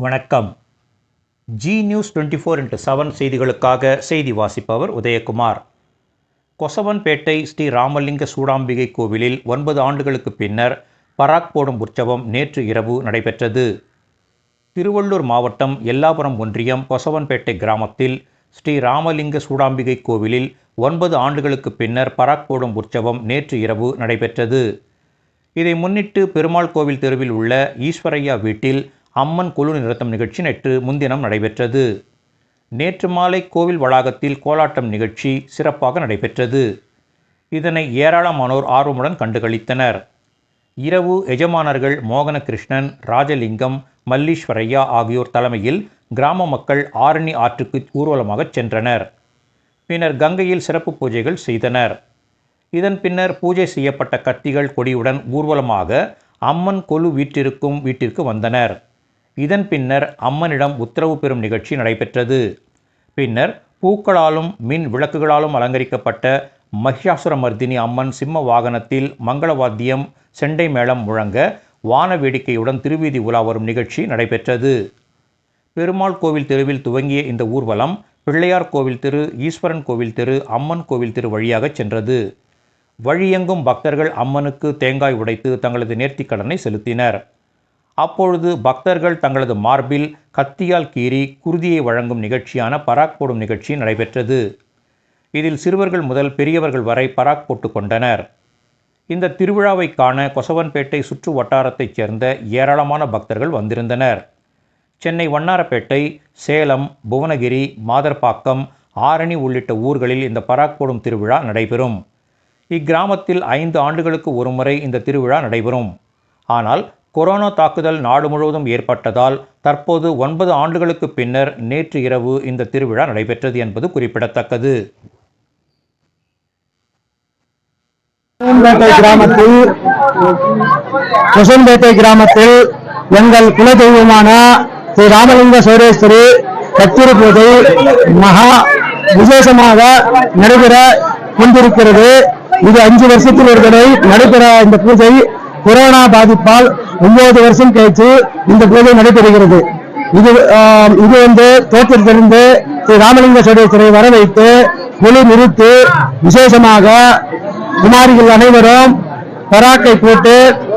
வணக்கம். G news 24x7 செய்திகளுக்காக செய்தி வாசிப்பவர் உதயகுமார். கொசவன்பேட்டை ஸ்ரீ ராமலிங்க சூடாம்பிகை கோவிலில் 9 ஆண்டுகளுக்கு பின்னர் பராக் போடும் உற்சவம் நேற்று இரவு நடைபெற்றது. திருவள்ளூர் மாவட்டம் எல்லாபுரம் ஒன்றியம் கொசவன்பேட்டை கிராமத்தில் ஸ்ரீ ராமலிங்க சூடாம்பிகை கோவிலில் 9 ஆண்டுகளுக்கு பின்னர் பராக் போடும் உற்சவம் நேற்று இரவு நடைபெற்றது. இதை முன்னிட்டு பெருமாள் கோவில் தெருவில் உள்ள ஈஸ்வரையா வீட்டில் அம்மன் கொலு நிறுத்தம் நிகழ்ச்சி நேற்று முன்தினம் நடைபெற்றது. நேற்று மாலை கோவில் வளாகத்தில் கோலாட்டம் நிகழ்ச்சி சிறப்பாக நடைபெற்றது. இதனை ஏராளமானோர் ஆர்வமுடன் கண்டுகளித்தனர். இரவு எஜமானர்கள் மோகனகிருஷ்ணன், ராஜலிங்கம், மல்லீஸ்வரையா ஆகியோர் தலைமையில் கிராம மக்கள் ஆரணி ஆற்றுக்கு ஊர்வலமாக சென்றனர். பின்னர் கங்கையில் சிறப்பு பூஜைகள் செய்தனர். இதன் பின்னர் பூஜை செய்யப்பட்ட கத்திகள் கொடியுடன் ஊர்வலமாக அம்மன் கொலு வீட்டிற்கு வந்தனர். இதன் பின்னர் அம்மனிடம் உத்தரவு பெறும் நிகழ்ச்சி நடைபெற்றது. பின்னர் பூக்களாலும் மின் விளக்குகளாலும் அலங்கரிக்கப்பட்ட மஹிஷாசுரமர்தினி அம்மன் சிம்ம வாகனத்தில் மங்களவாத்தியம், செண்டை மேளம் முழங்க வான வேடிக்கையுடன் திருவீதி உலா வரும் நிகழ்ச்சி நடைபெற்றது. பெருமாள் கோவில் தெருவில் துவங்கிய இந்த ஊர்வலம் பிள்ளையார் கோவில் தெரு, ஈஸ்வரன் கோவில் தெரு, அம்மன் கோவில் தெரு வழியாக சென்றது. வழியெங்கும் பக்தர்கள் அம்மனுக்கு தேங்காய் உடைத்து தங்களது நேர்த்திக்கடனை செலுத்தினர். அப்பொழுது பக்தர்கள் தங்களது மார்பில் கத்தியால் கீறி குருதியை வழங்கும் நிகழ்ச்சியான பராக் போடும் நிகழ்ச்சி நடைபெற்றது. இதில் சிறுவர்கள் முதல் பெரியவர்கள் வரை பராக் போட்டு கொண்டனர். இந்த திருவிழாவை காண கொசவன்பேட்டை சுற்று வட்டாரத்தைச் சேர்ந்த ஏராளமான பக்தர்கள் வந்திருந்தனர். சென்னை வண்ணாரப்பேட்டை, சேலம், புவனகிரி, மாதர்பாக்கம், ஆரணி உள்ளிட்ட ஊர்களில் இந்த பராக் போடும் திருவிழா நடைபெறும். இக்கிராமத்தில் 5 ஆண்டுகளுக்கு ஒருமுறை இந்த திருவிழா நடைபெறும். ஆனால் கொரோனா தாக்குதல் நாடு முழுவதும் ஏற்பட்டதால் தற்போது 9 ஆண்டுகளுக்கு பின்னர் நேற்று இரவு இந்த திருவிழா நடைபெற்றது என்பது குறிப்பிடத்தக்கது. கொசவன்பேட்டை கிராமத்தில் எங்கள் குலதெய்வமான ஸ்ரீ ராமலிங்க சோரேஸ்வரி கத்திரி பூஜை மகா விசேஷமாக நடைபெற கொண்டிருக்கிறது. இது 5 வருஷத்தில் ஒரு தடவை நடைபெற இந்த பூஜை கொரோனா பாதிப்பால் 9 வருஷம் கழித்து இந்த பூஜை நடைபெறுகிறது. இது தோற்றத்திலிருந்து ஸ்ரீ ராமலிங்க சோரேஸ்வரை வர வைத்து கொலு நிறுத்தி விசேஷமாக குமாரிகள் அனைவரும் பராக்கை போட்டு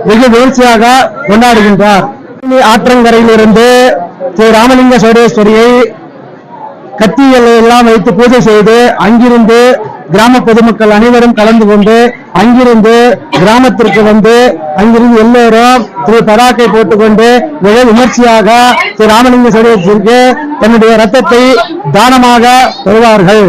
வெகு மகிழ்ச்சியாக கொண்டாடுகின்றார். ஆற்றங்கரையிலிருந்து ஸ்ரீ ராமலிங்க சோரேஸ்வரியை கத்திகள் எல்லாம் வைத்து பூஜை செய்து அங்கிருந்து கிராம பொதுமக்கள் அனைவரும் கலந்து கொண்டு அங்கிருந்து கிராமத்திற்கு வந்து அங்கிருந்து எல்லோரும் திரு பராக்கை போட்டுக்கொண்டு மிக விமர்சையாக திரு ராமலிங்க சோரேஸ்வரிக்கு தன்னுடைய ரத்தத்தை தானமாக தருவார்கள்.